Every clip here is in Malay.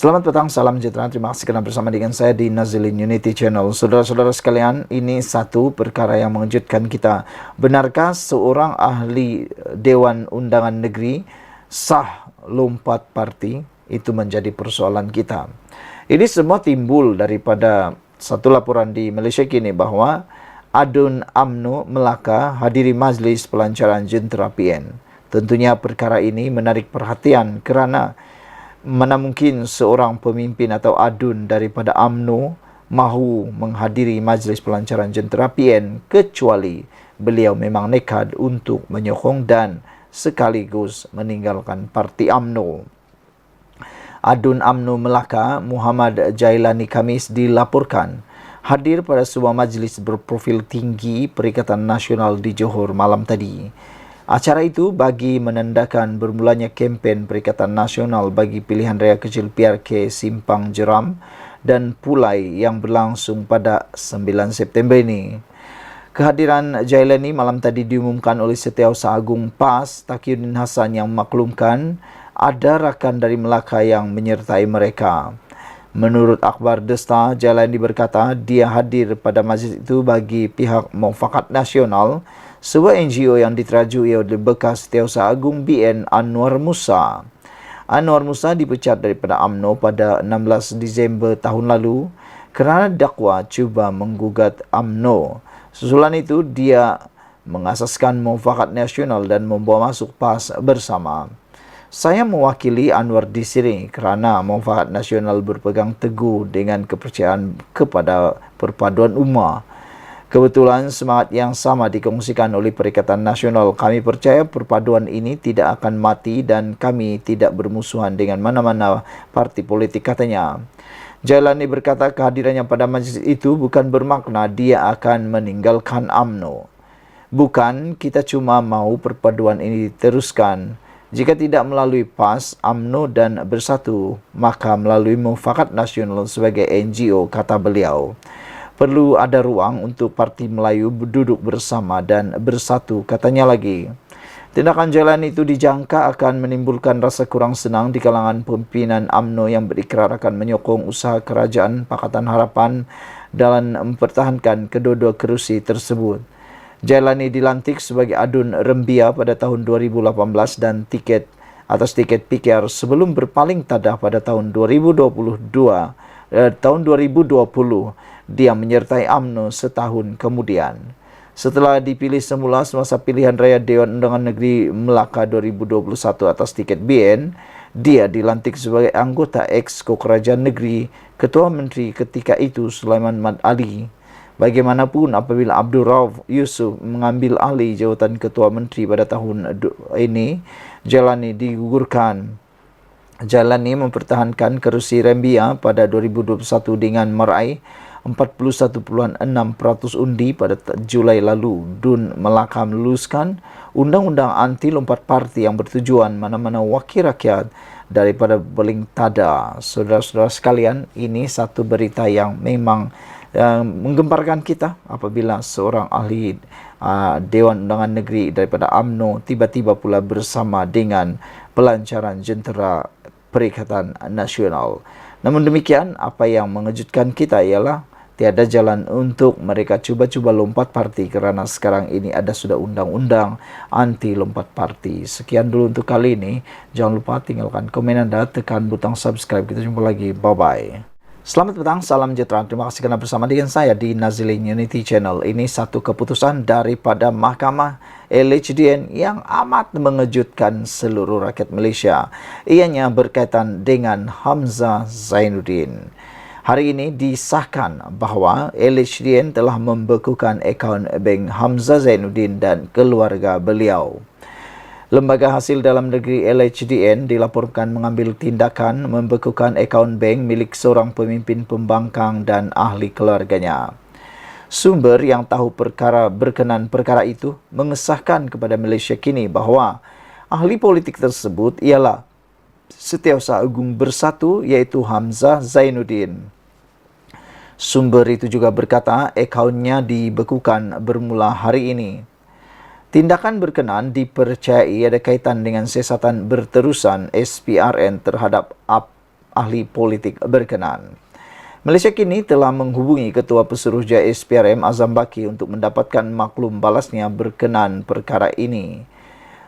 Selamat petang, salam sejahtera. Terima kasih kerana bersama dengan saya di Nazilin Unity Channel. Saudara-saudara sekalian, ini satu perkara yang mengejutkan kita. Benarkah seorang ahli Dewan Undangan Negeri sah lompat parti? Itu menjadi persoalan kita. Ini semua timbul daripada satu laporan di Malaysia kini bahawa Adun UMNO Melaka hadiri majlis pelancaran jentera PN. Tentunya perkara ini menarik perhatian kerana mana mungkin seorang pemimpin atau adun daripada UMNO mahu menghadiri majlis pelancaran jentera PN kecuali beliau memang nekat untuk menyokong dan sekaligus meninggalkan parti UMNO. Adun UMNO Melaka Muhammad Jailani Khamis dilaporkan hadir pada sebuah majlis berprofil tinggi Perikatan Nasional di Johor malam tadi. Acara itu bagi menandakan bermulanya kempen Perikatan Nasional bagi pilihan raya kecil PRK Simpang Jeram dan Pulai yang berlangsung pada 9 September ini. Kehadiran Jailani malam tadi diumumkan oleh Setiausaha Agung PAS Taqiyuddin Hassan yang memaklumkan ada rakan dari Melaka yang menyertai mereka. Menurut akhbar The Star, Jailani berkata dia hadir pada majlis itu bagi pihak Muafakat Nasional, sebuah NGO yang diterajui oleh bekas Setiausaha Agung BN Anwar Musa. Anwar Musa dipecat daripada UMNO pada 16 Disember tahun lalu kerana dakwa cuba menggugat UMNO. Susulan itu, dia mengasaskan Muafakat Nasional dan membawa masuk PAS bersama. Saya mewakili Anwar di sini kerana Muafakat Nasional berpegang teguh dengan kepercayaan kepada perpaduan ummah. Kebetulan semangat yang sama dikongsikan oleh Perikatan Nasional. Kami percaya perpaduan ini tidak akan mati dan kami tidak bermusuhan dengan mana-mana parti politik, katanya. Jailani berkata kehadirannya pada majlis itu bukan bermakna dia akan meninggalkan UMNO. Bukan, kita cuma mahu perpaduan ini diteruskan. Jika tidak melalui PAS, UMNO dan Bersatu, maka melalui Muafakat Nasional sebagai NGO, kata beliau. Perlu ada ruang untuk Parti Melayu duduk bersama dan bersatu, katanya lagi. Tindakan Jailani itu dijangka akan menimbulkan rasa kurang senang di kalangan pimpinan UMNO yang berikrar akan menyokong usaha kerajaan Pakatan Harapan dalam mempertahankan kedua-dua kerusi tersebut. Jailani dilantik sebagai adun Rembia pada tahun 2018 dan tiket PKR sebelum berpaling tadah pada tahun 2020 dia menyertai UMNO setahun kemudian. Setelah dipilih semula semasa pilihan raya Dewan Undangan Negeri Melaka 2021 atas tiket BN, dia dilantik sebagai anggota Exco Kerajaan Negeri Ketua Menteri ketika itu Sulaiman Mat Ali. Bagaimanapun, apabila Abdul Rauf Yusuf mengambil alih jawatan Ketua Menteri pada tahun ini, Jailani digugurkan. Jailani mempertahankan kerusi Rembia pada 2021 dengan meraih 41.6% undi pada Julai lalu. Dun Melaka meluluskan undang-undang anti lompat parti yang bertujuan mana-mana wakil rakyat daripada beling tada. Saudara-saudara sekalian, ini satu berita yang memang menggemparkan kita apabila seorang ahli Dewan Undangan Negeri daripada UMNO tiba-tiba pula bersama dengan pelancaran jentera Perikatan Nasional. Namun demikian, apa yang mengejutkan kita ialah tiada jalan untuk mereka cuba-cuba lompat parti kerana sekarang ini ada sudah undang-undang anti lompat parti. Sekian dulu untuk kali ini. Jangan lupa tinggalkan komen anda, tekan butang subscribe. Kita jumpa lagi. Bye-bye. Selamat petang, salam sejahtera. Terima kasih kerana bersama dengan saya di Nazilin Unity Channel. Ini satu keputusan daripada Mahkamah LHDN yang amat mengejutkan seluruh rakyat Malaysia. Ianya berkaitan dengan Hamzah Zainuddin. Hari ini disahkan bahawa LHDN telah membekukan akaun bank Hamzah Zainuddin dan keluarga beliau. Lembaga Hasil Dalam Negeri LHDN dilaporkan mengambil tindakan membekukan akaun bank milik seorang pemimpin pembangkang dan ahli keluarganya. Sumber yang tahu berkenan perkara itu mengesahkan kepada Malaysia kini bahawa ahli politik tersebut ialah Setiausaha Agung Bersatu iaitu Hamzah Zainuddin. Sumber itu juga berkata akaunnya dibekukan bermula hari ini. Tindakan berkenaan dipercayai ada kaitan dengan siasatan berterusan SPRN terhadap ahli politik berkenan. Malaysia kini telah menghubungi Ketua Pesuruhjaya SPRM Azam Baki untuk mendapatkan maklum balasnya berkenan perkara ini.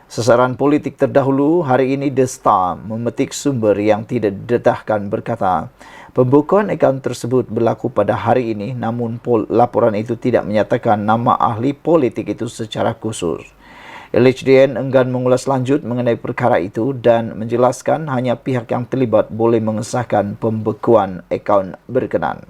Sasaran politik terdahulu hari ini The Star memetik sumber yang tidak didedahkan berkata, pembukaan akaun tersebut berlaku pada hari ini namun laporan itu tidak menyatakan nama ahli politik itu secara khusus. LHDN enggan mengulas lanjut mengenai perkara itu dan menjelaskan hanya pihak yang terlibat boleh mengesahkan pembekuan akaun berkenan.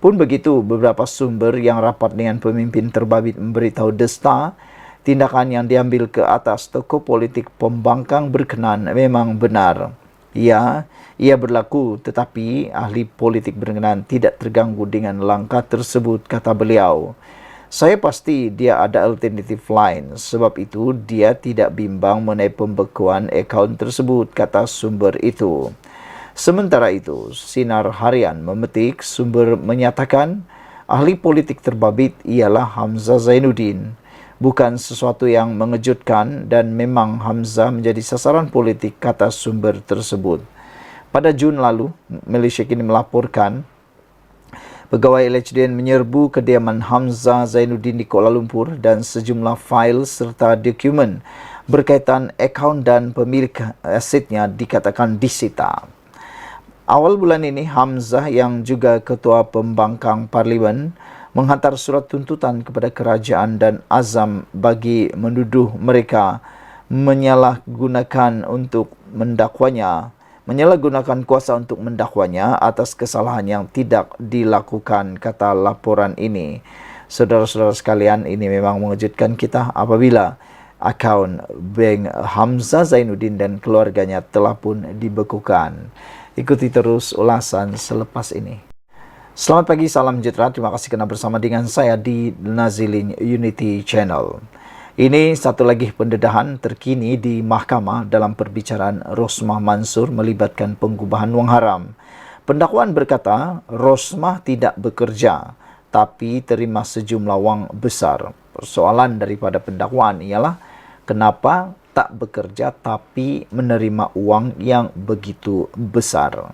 Pun begitu, beberapa sumber yang rapat dengan pemimpin terbabit memberitahu The Star, tindakan yang diambil ke atas tokoh politik pembangkang berkenan memang benar. Ya, ia berlaku tetapi ahli politik berkenan tidak terganggu dengan langkah tersebut, kata beliau. Saya pasti dia ada alternatif lain, sebab itu dia tidak bimbang mengenai pembekuan akaun tersebut, kata sumber itu. Sementara itu, Sinar Harian memetik sumber menyatakan ahli politik terbabit ialah Hamzah Zainuddin. Bukan sesuatu yang mengejutkan dan memang Hamzah menjadi sasaran politik, kata sumber tersebut. Pada Jun lalu, Malaysia kini melaporkan pegawai LHDN menyerbu kediaman Hamzah Zainuddin di Kuala Lumpur dan sejumlah fail serta dokumen berkaitan akaun dan pemilik asetnya dikatakan disita. Awal bulan ini, Hamzah yang juga Ketua Pembangkang Parlimen menghantar surat tuntutan kepada kerajaan dan Azam bagi menuduh mereka menyalahgunakan kuasa untuk mendakwanya atas kesalahan yang tidak dilakukan, kata laporan ini. Saudara-saudara sekalian, ini memang mengejutkan kita apabila akaun bank Hamzah Zainuddin dan keluarganya telah pun dibekukan. Ikuti terus ulasan selepas ini. Selamat pagi, salam sejahtera. Terima kasih kerana bersama dengan saya di Nazilin Unity Channel. Ini satu lagi pendedahan terkini di mahkamah dalam perbicaraan Rosmah Mansur melibatkan pengubahan wang haram. Pendakwaan berkata, Rosmah tidak bekerja tapi terima sejumlah wang besar. Persoalan daripada pendakwaan ialah kenapa tak bekerja tapi menerima uang yang begitu besar.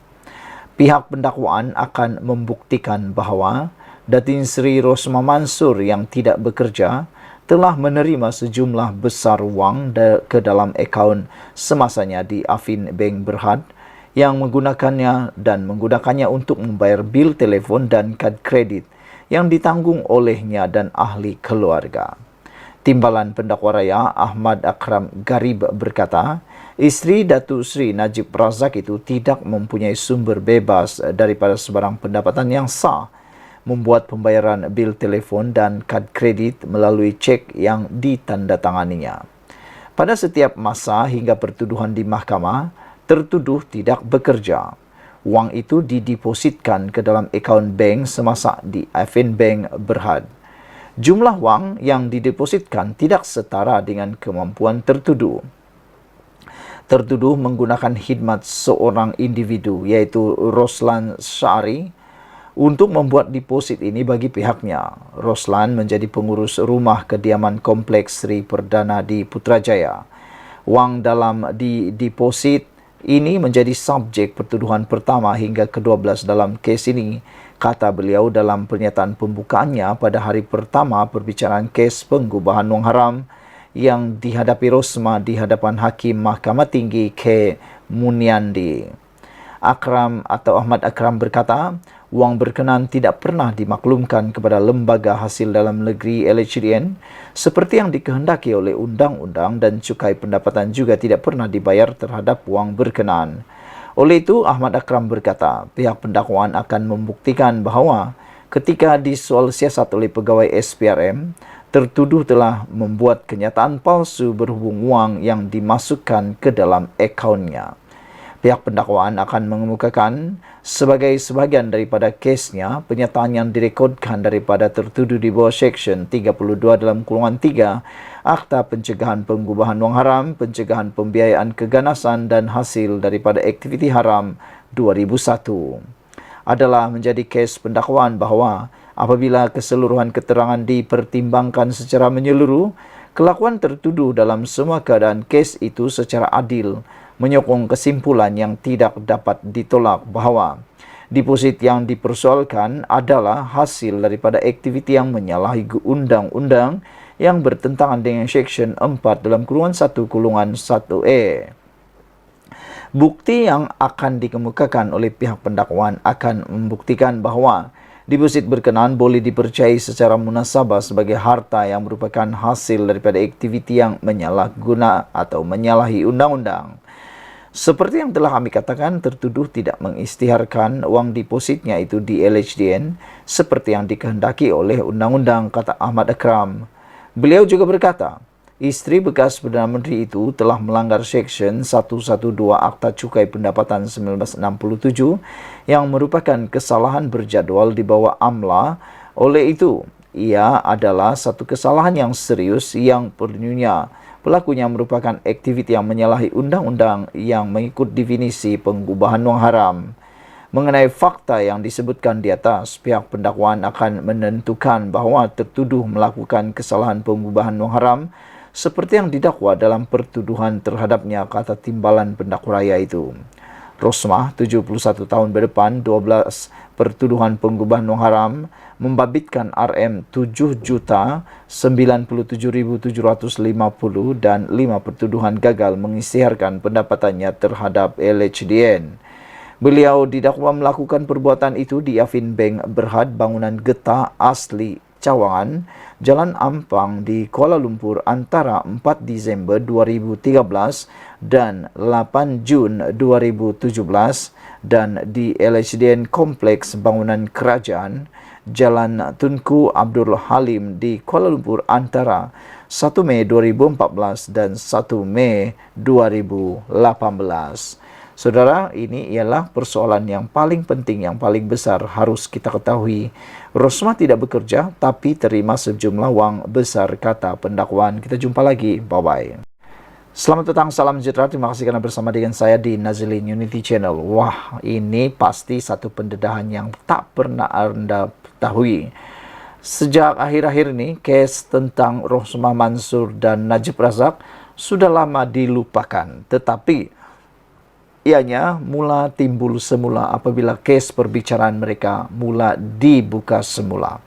Pihak pendakwaan akan membuktikan bahawa Datin Seri Rosmah Mansur yang tidak bekerja telah menerima sejumlah besar wang ke dalam akaun semasanya di Affin Bank Berhad yang menggunakannya untuk membayar bil telefon dan kad kredit yang ditanggung olehnya dan ahli keluarga. Timbalan Pendakwa Raya Ahmad Akram Garib berkata, isteri Datuk Seri Najib Razak itu tidak mempunyai sumber bebas daripada sebarang pendapatan yang sah membuat pembayaran bil telefon dan kad kredit melalui cek yang ditandatanganinya. Pada setiap masa hingga pertuduhan di mahkamah, tertuduh tidak bekerja. Wang itu didepositkan ke dalam akaun bank semasa di Affin Bank Berhad. Jumlah wang yang didepositkan tidak setara dengan kemampuan tertuduh. Tertuduh menggunakan khidmat seorang individu iaitu Roslan Syari untuk membuat deposit ini bagi pihaknya. Roslan menjadi pengurus rumah kediaman Kompleks Sri Perdana di Putrajaya. Wang dalam deposit ini menjadi subjek pertuduhan pertama hingga ke-12 dalam kes ini, kata beliau dalam pernyataan pembukaannya pada hari pertama perbicaraan kes pengubahan wang haram yang dihadapi Rosmah di hadapan Hakim Mahkamah Tinggi K. Muniandi. Ahmad Akram berkata, wang berkenan tidak pernah dimaklumkan kepada Lembaga Hasil Dalam Negeri LHDN seperti yang dikehendaki oleh undang-undang dan cukai pendapatan juga tidak pernah dibayar terhadap wang berkenan. Oleh itu, Ahmad Akram berkata, pihak pendakwaan akan membuktikan bahawa ketika disoal siasat oleh pegawai SPRM, tertuduh telah membuat kenyataan palsu berhubung wang yang dimasukkan ke dalam akaunnya. Pihak pendakwaan akan mengemukakan sebagai sebahagian daripada kesnya penyataan yang direkodkan daripada tertuduh di bawah Seksyen 32(3) Akta Pencegahan Pengubahan Wang Haram, Pencegahan Pembiayaan Keganasan dan Hasil daripada Aktiviti Haram 2001. Adalah menjadi kes pendakwaan bahawa apabila keseluruhan keterangan dipertimbangkan secara menyeluruh, kelakuan tertuduh dalam semua keadaan kes itu secara adil menyokong kesimpulan yang tidak dapat ditolak bahwa deposit yang dipersoalkan adalah hasil daripada aktiviti yang menyalahi undang-undang yang bertentangan dengan Seksyen 4 dalam kurungan 1(1)(e). Bukti yang akan dikemukakan oleh pihak pendakwaan akan membuktikan bahawa deposit berkenaan boleh dipercayai secara munasabah sebagai harta yang merupakan hasil daripada aktiviti yang menyalahguna atau menyalahi undang-undang. Seperti yang telah kami katakan, tertuduh tidak mengisytiharkan wang depositnya itu di LHDN seperti yang dikehendaki oleh undang-undang, kata Ahmad Akram. Beliau juga berkata, isteri bekas Perdana Menteri itu telah melanggar Seksyen 112 Akta Cukai Pendapatan 1967 yang merupakan kesalahan berjadual di bawah AMLA. Oleh itu, ia adalah satu kesalahan yang serius yang perlunya pelakunya merupakan aktiviti yang menyalahi undang-undang yang mengikut definisi pengubahan wang haram. Mengenai fakta yang disebutkan di atas, pihak pendakwaan akan menentukan bahawa tertuduh melakukan kesalahan pengubahan wang haram seperti yang didakwa dalam pertuduhan terhadapnya, kata timbalan pendakwa raya itu. Rosmah, 71 tahun berdepan, 12 pertuduhan pengubahan wang haram, membabitkan RM 7,97,750 dan 5 pertuduhan gagal mengisytiharkan pendapatannya terhadap LHDN. Beliau didakwa melakukan perbuatan itu di Afin Bank Berhad, bangunan getah asli Cawangan, Jalan Ampang di Kuala Lumpur antara 4 Disember 2013 dan 8 Jun 2017 dan di LHDN Kompleks Bangunan Kerajaan, Jalan Tunku Abdul Halim di Kuala Lumpur antara 1 Mei 2014 dan 1 Mei 2018. Saudara, ini ialah persoalan yang paling penting, yang paling besar harus kita ketahui. Rosmah tidak bekerja tapi terima sejumlah wang besar, kata pendakwaan. Kita jumpa lagi. Bye-bye. Selamat datang, salam sejahtera. Terima kasih kerana bersama dengan saya di Nazilin Unity Channel. Wah, ini pasti satu pendedahan yang tak pernah Anda ketahui. Sejak akhir-akhir ini, kes tentang Rosmah Mansur dan Najib Razak sudah lama dilupakan. Tetapi ianya mula timbul semula apabila kes perbicaraan mereka mula dibuka semula.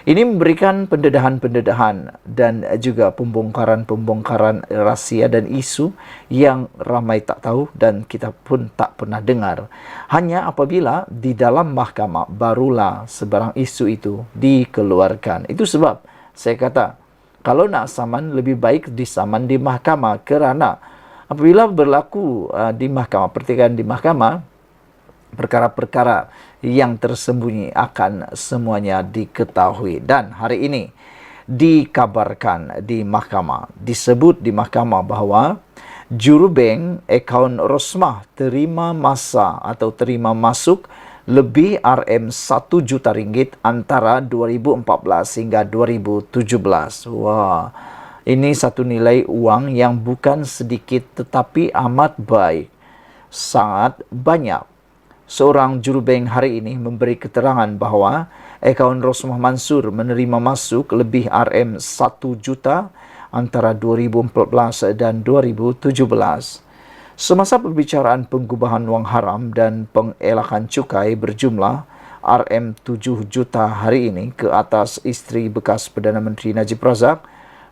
Ini memberikan pendedahan-pendedahan dan juga pembongkaran-pembongkaran rahsia dan isu yang ramai tak tahu dan kita pun tak pernah dengar. Hanya apabila di dalam mahkamah barulah sebarang isu itu dikeluarkan. Itu sebab saya kata, kalau nak saman lebih baik disaman di mahkamah, kerana apabila berlaku di mahkamah, pertikaian di mahkamah, perkara-perkara yang tersembunyi akan semuanya diketahui. Dan hari ini dikabarkan di mahkamah, disebut di mahkamah bahawa jurubank akaun Rosmah terima masa atau terima masuk lebih RM 1 juta ringgit antara 2014 hingga 2017. Wah, ini satu nilai uang yang bukan sedikit tetapi amat baik, sangat banyak. Seorang jurubank hari ini memberi keterangan bahawa akaun Rosmah Mansur menerima masuk lebih RM 1 juta antara 2014 dan 2017. Semasa perbicaraan pengubahan wang haram dan pengelakan cukai berjumlah RM 7 juta hari ini ke atas isteri bekas Perdana Menteri Najib Razak,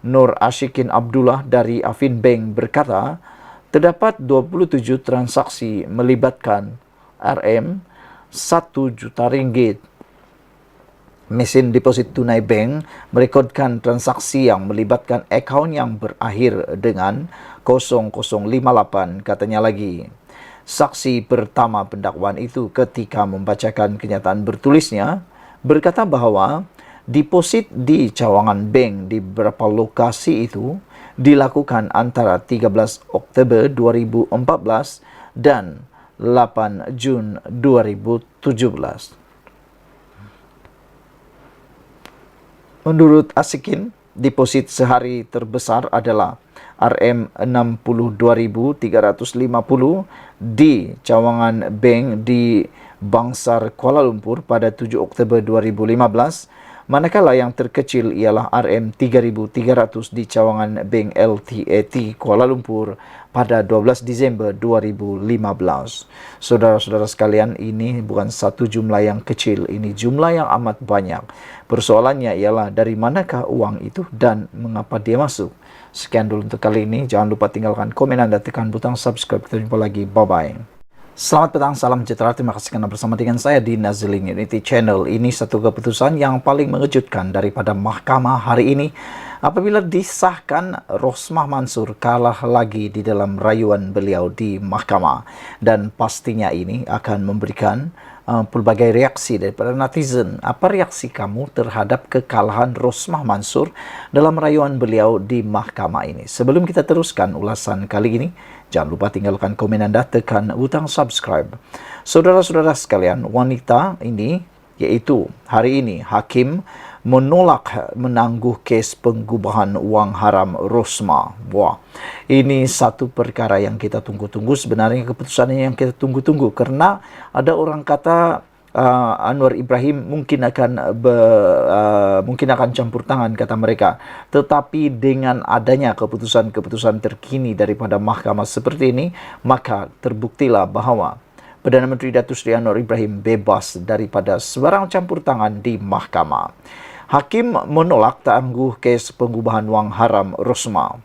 Nur Ashikin Abdullah dari Afin Bank berkata, terdapat 27 transaksi melibatkan RM 1 juta ringgit. Mesin deposit tunai bank merekodkan transaksi yang melibatkan akaun yang berakhir dengan 0058, katanya lagi. Saksi pertama pendakwaan itu ketika membacakan kenyataan bertulisnya berkata bahawa deposit di cawangan bank di beberapa lokasi itu dilakukan antara 13 Oktober 2014 dan 8 Jun 2017. Menurut Ashikin, deposit sehari terbesar adalah RM 62.350 di cawangan bank di Bangsar, Kuala Lumpur pada 7 Oktober 2015, Manakala yang terkecil ialah RM3.300 di cawangan Bank LTAT Kuala Lumpur pada 12 Disember 2015. Saudara-saudara sekalian, ini bukan satu jumlah yang kecil, ini jumlah yang amat banyak. Persoalannya ialah dari manakah uang itu dan mengapa dia masuk. Sekian dulu untuk kali ini. Jangan lupa tinggalkan komen Anda, tekan butang subscribe. Kita jumpa lagi. Bye-bye. Selamat petang, salam sejahtera. Terima kasih karena bersama dengan saya di Nazilin Unity Channel. Ini satu keputusan yang paling mengejutkan daripada mahkamah hari ini apabila disahkan Rosmah Mansur kalah lagi di dalam rayuan beliau di mahkamah. Dan pastinya ini akan memberikan pelbagai reaksi daripada netizen. Apa reaksi kamu terhadap kekalahan Rosmah Mansur dalam rayuan beliau di mahkamah ini? Sebelum kita teruskan ulasan kali ini, jangan lupa tinggalkan komen Anda, tekan butang subscribe. Saudara-saudara sekalian, wanita ini, yaitu hari ini hakim menolak menangguh kes penggubahan wang haram Rosmah. Wah, ini satu perkara yang kita tunggu-tunggu. Sebenarnya keputusannya yang kita tunggu-tunggu, karena ada orang kata Anwar Ibrahim mungkin akan campur tangan, kata mereka. Tetapi dengan adanya keputusan-keputusan terkini daripada mahkamah seperti ini, maka terbuktilah bahawa Perdana Menteri Datuk Seri Anwar Ibrahim bebas daripada sebarang campur tangan di mahkamah. Hakim menolak tangguh kes penggubahan wang haram Rosmah.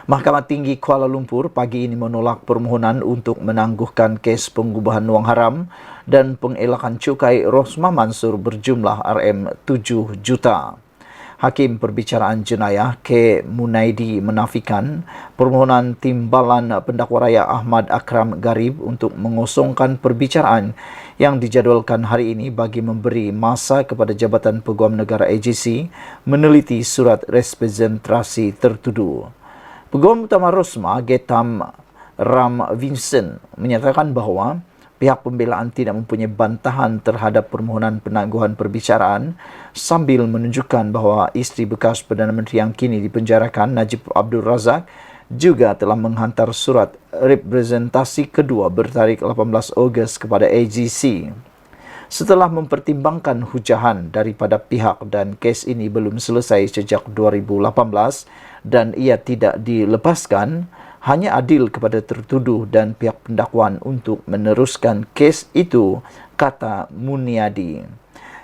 Mahkamah Tinggi Kuala Lumpur pagi ini menolak permohonan untuk menangguhkan kes penggubahan wang haram dan pengelakan cukai Rosmah Mansur berjumlah RM7 juta. Hakim Perbicaraan Jenayah K. Munaidi menafikan permohonan timbalan pendakwa raya Ahmad Akram Garib untuk mengosongkan perbicaraan yang dijadualkan hari ini bagi memberi masa kepada Jabatan Peguam Negara AGC meneliti surat representasi tertuduh. Peguam Utama Rosmah, Getam Ram Vincent, menyatakan bahawa pihak pembelaan tidak mempunyai bantahan terhadap permohonan penangguhan perbicaraan sambil menunjukkan bahawa isteri bekas Perdana Menteri yang kini dipenjarakan, Najib Abdul Razak, juga telah menghantar surat representasi kedua bertarikh 18 Ogos kepada AGC. Setelah mempertimbangkan hujahan daripada pihak dan kes ini belum selesai sejak 2018 dan ia tidak dilepaskan, hanya adil kepada tertuduh dan pihak pendakwaan untuk meneruskan kes itu, kata Muniadi.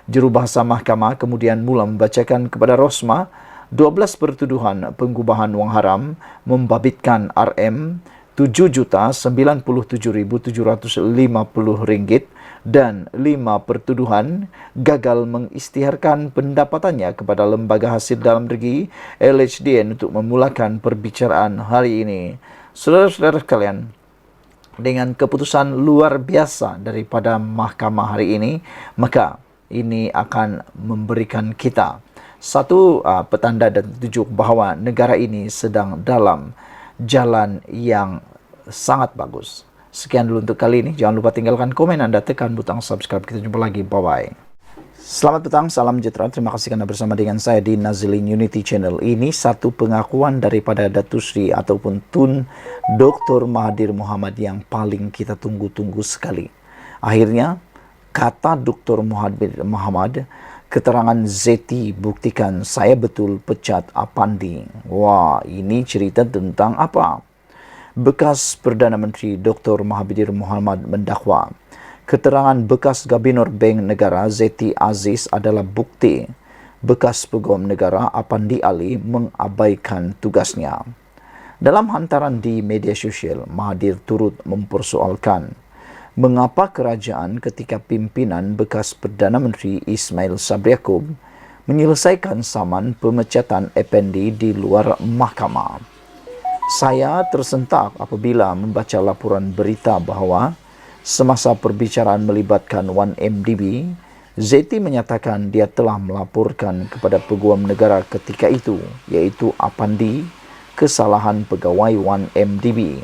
Jurubahasa mahkamah kemudian mula membacakan kepada Rosmah 12 pertuduhan penggubahan wang haram membabitkan RM7,97,750 dan 5 pertuduhan gagal mengisytiharkan pendapatannya kepada Lembaga Hasil Dalam Negeri LHDN untuk memulakan perbicaraan hari ini. Saudara-saudara sekalian, dengan keputusan luar biasa daripada mahkamah hari ini, maka ini akan memberikan kita satu petanda dan tunjuk bahawa negara ini sedang dalam jalan yang sangat bagus. Sekian dulu untuk kali ini. Jangan lupa tinggalkan komen Anda, tekan butang subscribe. Kita jumpa lagi. Bye-bye. Selamat petang, salam sejahtera. Terima kasih karena bersama dengan saya di Nazilin Unity Channel. Ini satu pengakuan daripada Datuk Seri ataupun Tun Dr. Mahathir Mohamad yang paling kita tunggu-tunggu sekali. Akhirnya, kata Dr. Mahathir Mohamad, keterangan Zeti buktikan saya betul pecat Apandi. Wah, ini cerita tentang apa? Bekas Perdana Menteri Dr. Mahathir Mohamad mendakwa keterangan bekas Gubernur Bank Negara Zeti Aziz adalah bukti bekas Peguam Negara Apandi Ali mengabaikan tugasnya. Dalam hantaran di media sosial, Mahathir turut mempersoalkan mengapa kerajaan ketika pimpinan bekas Perdana Menteri Ismail Sabri Yaakob menyelesaikan saman pemecatan Effendi di luar mahkamah. Saya tersentak apabila membaca laporan berita bahawa semasa perbicaraan melibatkan 1MDB, Zeti menyatakan dia telah melaporkan kepada Peguam Negara ketika itu, iaitu Apandi, kesalahan pegawai 1MDB.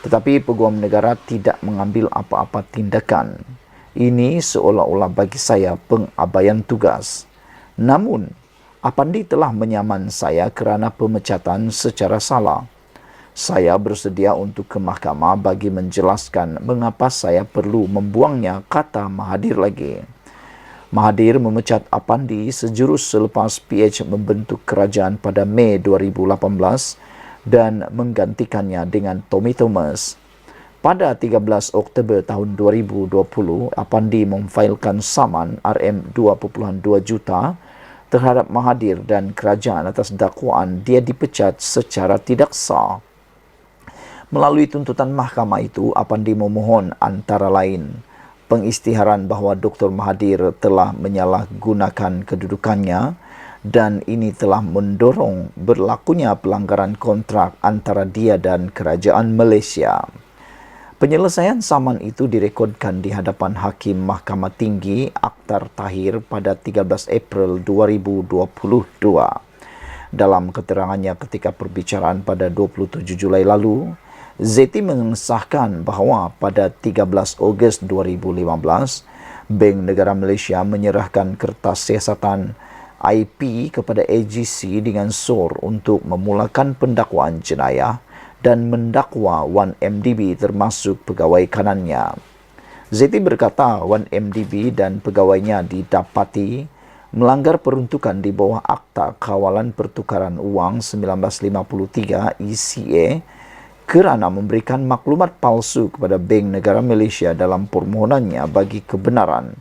Tetapi Peguam Negara tidak mengambil apa-apa tindakan. Ini seolah-olah bagi saya pengabaian tugas. Namun, Apandi telah menyaman saya kerana pemecatan secara salah. Saya bersedia untuk ke mahkamah bagi menjelaskan mengapa saya perlu membuangnya, kata Mahathir lagi. Mahathir memecat Apandi sejurus selepas PH membentuk kerajaan pada Mei 2018 dan menggantikannya dengan Tommy Thomas. Pada 13 Oktober tahun 2020, Apandi memfailkan saman RM2.2 juta terhadap Mahathir dan kerajaan atas dakwaan dia dipecat secara tidak sah. Melalui tuntutan mahkamah itu, Apandi memohon antara lain pengisytiharan bahawa Dr. Mahathir telah menyalahgunakan kedudukannya dan ini telah mendorong berlakunya pelanggaran kontrak antara dia dan kerajaan Malaysia. Penyelesaian saman itu direkodkan di hadapan Hakim Mahkamah Tinggi Akhtar Tahir pada 13 April 2022. Dalam keterangannya ketika perbicaraan pada 27 Julai lalu, Zeti mengesahkan bahawa pada 13 Ogos 2015, Bank Negara Malaysia menyerahkan kertas siasatan IP kepada AGC dengan SOR untuk memulakan pendakwaan jenayah dan mendakwa 1MDB termasuk pegawai kanannya. Zeti berkata 1MDB dan pegawainya didapati melanggar peruntukan di bawah Akta Kawalan Pertukaran Wang 1953 ECA kerana memberikan maklumat palsu kepada Bank Negara Malaysia dalam permohonannya bagi kebenaran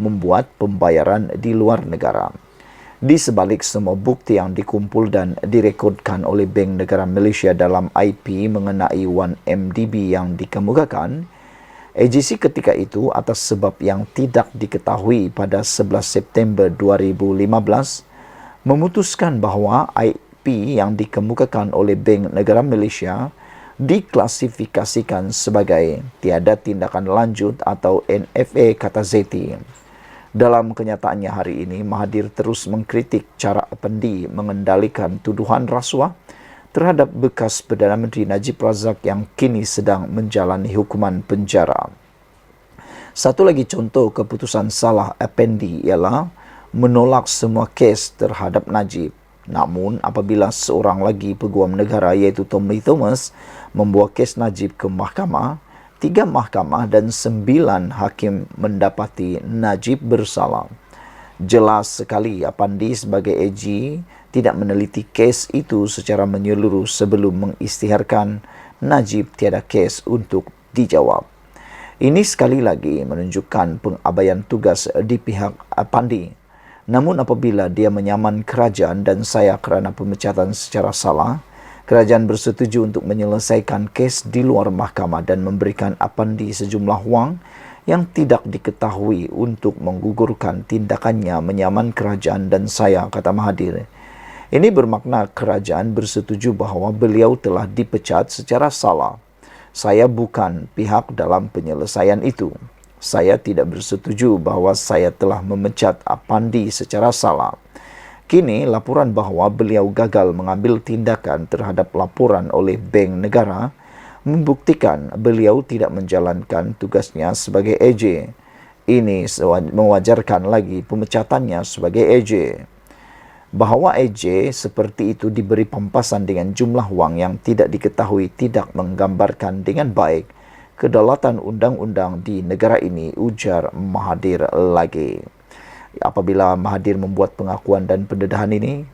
membuat pembayaran di luar negara. Di sebalik semua bukti yang dikumpul dan direkodkan oleh Bank Negara Malaysia dalam IP mengenai 1MDB yang dikemukakan, AGC ketika itu atas sebab yang tidak diketahui pada 11 September 2015 memutuskan bahawa IP yang dikemukakan oleh Bank Negara Malaysia diklasifikasikan sebagai tiada tindakan lanjut atau NFA, kata Zeti. Dalam kenyataannya hari ini, Mahathir terus mengkritik cara Apandi mengendalikan tuduhan rasuah terhadap bekas Perdana Menteri Najib Razak yang kini sedang menjalani hukuman penjara. Satu lagi contoh keputusan salah Apandi ialah menolak semua kes terhadap Najib. Namun, apabila seorang lagi peguam negara iaitu Tommy Thomas membawa kes Najib ke mahkamah, 3 mahkamah dan 9 hakim mendapati Najib bersalah. Jelas sekali Apandi sebagai AG tidak meneliti kes itu secara menyeluruh sebelum mengisytiharkan Najib tiada kes untuk dijawab. Ini sekali lagi menunjukkan pengabaian tugas di pihak Apandi. Namun apabila dia menyaman kerajaan dan saya kerana pemecatan secara salah, kerajaan bersetuju untuk menyelesaikan kes di luar mahkamah dan memberikan Apandi sejumlah wang yang tidak diketahui untuk menggugurkan tindakannya menyaman kerajaan dan saya, kata Mahathir. Ini bermakna kerajaan bersetuju bahawa beliau telah dipecat secara salah. Saya bukan pihak dalam penyelesaian itu. Saya tidak bersetuju bahawa saya telah memecat Apandi secara salah. Kini, laporan bahawa beliau gagal mengambil tindakan terhadap laporan oleh Bank Negara membuktikan beliau tidak menjalankan tugasnya sebagai AJ. Ini mewajarkan lagi pemecatannya sebagai AJ. Bahawa AJ seperti itu diberi pampasan dengan jumlah wang yang tidak diketahui tidak menggambarkan dengan baik kedaulatan undang-undang di negara ini, ujar Mahathir lagi. Apabila Mahathir membuat pengakuan dan pendedahan ini,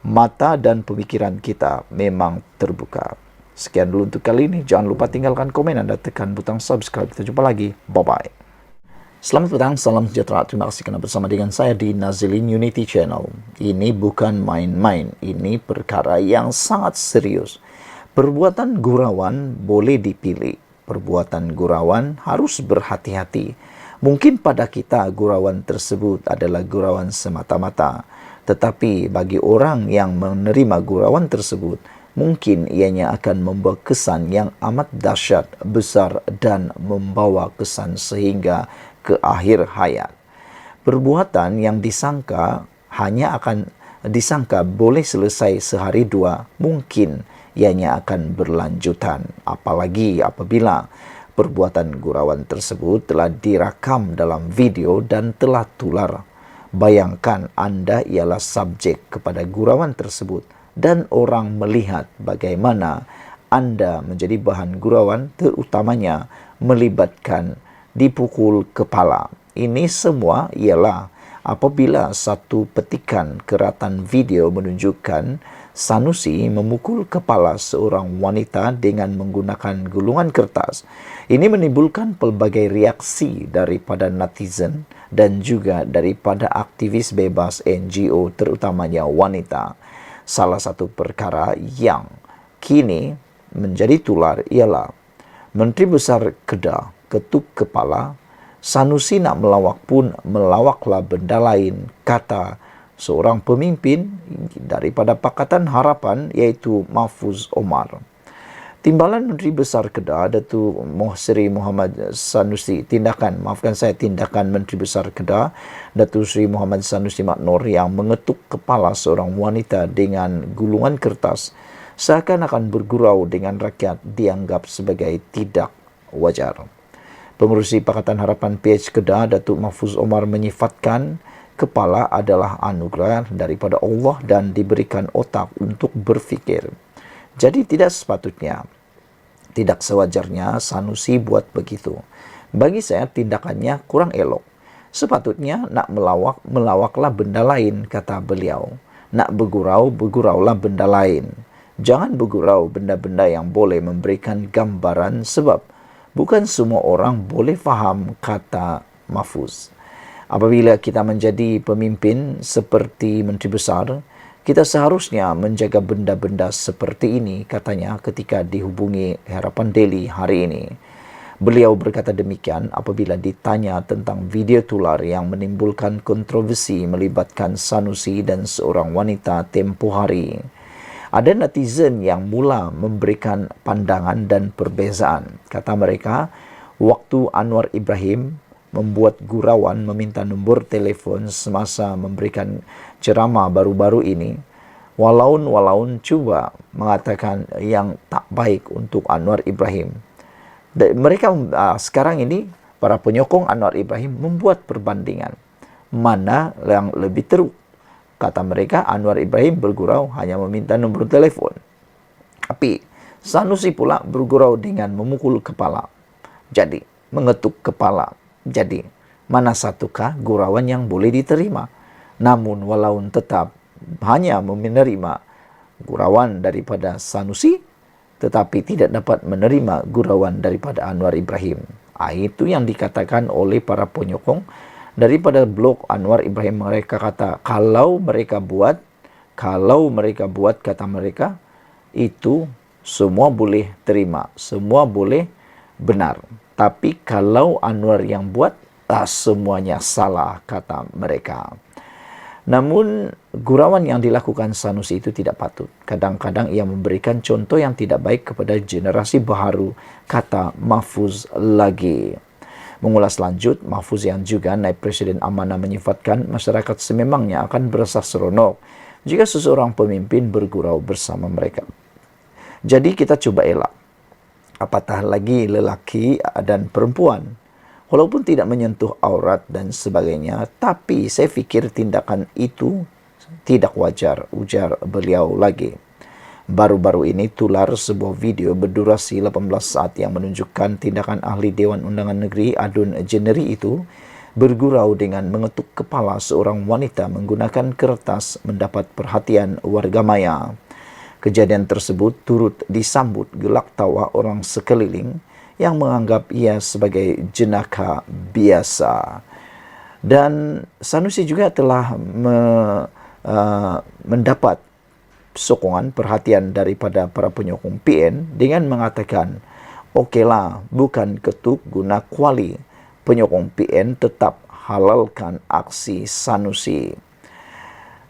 mata dan pemikiran kita memang terbuka. Sekian dulu untuk kali ini. Jangan lupa tinggalkan komen Anda, tekan butang subscribe. Kita jumpa lagi. Bye-bye. Selamat petang, salam sejahtera. Terima kasih kerana bersama dengan saya di Nazilin Unity Channel. Ini bukan main-main. Ini perkara yang sangat serius. Perbuatan gurauan boleh dipilih. Perbuatan gurauan harus berhati-hati. Mungkin pada kita gurauan tersebut adalah gurauan semata-mata. Tetapi bagi orang yang menerima gurauan tersebut, mungkin ianya akan membawa kesan yang amat dahsyat, besar dan membawa kesan sehingga ke akhir hayat. Perbuatan yang disangka hanya akan disangka boleh selesai sehari dua, mungkin ianya akan berlanjutan. Apalagi apabila perbuatan gurauan tersebut telah direkam dalam video dan telah tular. Bayangkan Anda ialah subjek kepada gurauan tersebut dan orang melihat bagaimana Anda menjadi bahan gurauan, terutamanya melibatkan dipukul kepala. Ini semua ialah apabila satu petikan keratan video menunjukkan Sanusi memukul kepala seorang wanita dengan menggunakan gulungan kertas. Ini menimbulkan pelbagai reaksi daripada netizen dan juga daripada aktivis bebas NGO terutamanya wanita. Salah satu perkara yang kini menjadi tular ialah Menteri Besar Kedah ketuk kepala, Sanusi nak melawak pun melawaklah benda lain, kata seorang pemimpin daripada Pakatan Harapan iaitu Mahfuz Omar. Timbalan Menteri Besar Kedah Datuk Seri Muhammad Sanusi, tindakan Menteri Besar Kedah Datuk Seri Muhammad Sanusi Mak Nur yang mengetuk kepala seorang wanita dengan gulungan kertas seakan-akan bergurau dengan rakyat dianggap sebagai tidak wajar. Pengerusi Pakatan Harapan PH Kedah Datuk Mahfuz Omar menyifatkan kepala adalah anugerah daripada Allah dan diberikan otak untuk berfikir. Jadi tidak sepatutnya, tidak sewajarnya Sanusi buat begitu. Bagi saya tindakannya kurang elok. Sepatutnya nak melawaklah benda lain, kata beliau. Nak berguraulah benda lain. Jangan bergurau benda-benda yang boleh memberikan gambaran sebab bukan semua orang boleh faham, kata Mahfuz. Apabila kita menjadi pemimpin seperti Menteri Besar, kita seharusnya menjaga benda-benda seperti ini, katanya ketika dihubungi Harapan Daily hari ini. Beliau berkata demikian apabila ditanya tentang video tular yang menimbulkan kontroversi melibatkan Sanusi dan seorang wanita tempoh hari. Ada netizen yang mula memberikan pandangan dan perbezaan. Kata mereka, waktu Anwar Ibrahim membuat gurauan meminta nombor telefon semasa memberikan ceramah baru-baru ini, walaun cuba mengatakan yang tak baik untuk Anwar Ibrahim. Mereka sekarang ini, para penyokong Anwar Ibrahim membuat perbandingan. Mana yang lebih teruk? Kata mereka, Anwar Ibrahim bergurau hanya meminta nombor telefon. Tapi Sanusi pula bergurau dengan memukul kepala. Jadi, mengetuk kepala. Jadi, mana satukah gurauan yang boleh diterima? Namun, walaupun tetap hanya menerima gurauan daripada Sanusi, tetapi tidak dapat menerima gurauan daripada Anwar Ibrahim. Itu yang dikatakan oleh para penyokong daripada blog Anwar Ibrahim. Mereka kata, kalau mereka buat, kata mereka, itu semua boleh terima, semua boleh benar. Tapi kalau Anwar yang buat, semuanya salah, kata mereka. Namun, gurauan yang dilakukan Sanusi itu tidak patut. Kadang-kadang ia memberikan contoh yang tidak baik kepada generasi baru, kata Mahfuz lagi. Mengulas lanjut, Mahfuz yang juga naib Presiden Amanah menyifatkan masyarakat sememangnya akan berasa seronok jika seseorang pemimpin bergurau bersama mereka. Jadi kita coba elak. Apatah lagi lelaki dan perempuan. Walaupun tidak menyentuh aurat dan sebagainya, tapi saya fikir tindakan itu tidak wajar, ujar beliau lagi. Baru-baru ini tular sebuah video berdurasi 18 saat yang menunjukkan tindakan ahli Dewan Undangan Negeri Adun Jeneri itu bergurau dengan mengetuk kepala seorang wanita menggunakan kertas mendapat perhatian warga maya. Kejadian tersebut turut disambut gelak tawa orang sekeliling yang menganggap ia sebagai jenaka biasa. Dan Sanusi juga telah mendapat sokongan perhatian daripada para penyokong PN dengan mengatakan, okeylah, bukan ketuk guna kuali. Penyokong PN tetap halalkan aksi Sanusi.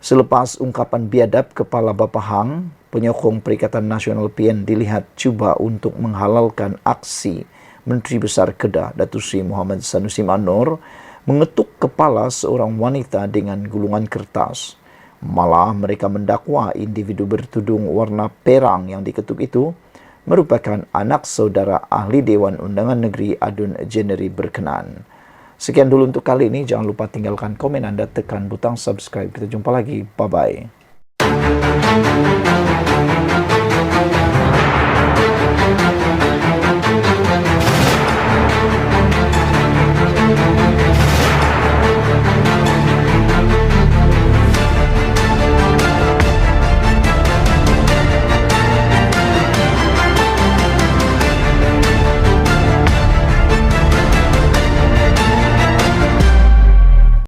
Selepas ungkapan biadab Kepala Bapa Hang, penyokong Perikatan Nasional PN dilihat cuba untuk menghalalkan aksi Menteri Besar Kedah Datuk Seri Muhammad Sanusi Mak Nur mengetuk kepala seorang wanita dengan gulungan kertas. Malah mereka mendakwa individu bertudung warna perang yang diketuk itu merupakan anak saudara ahli Dewan Undangan Negeri Adun Jeneri berkenan. Sekian dulu untuk kali ini. Jangan lupa tinggalkan komen Anda, tekan butang subscribe. Kita jumpa lagi. Bye-bye.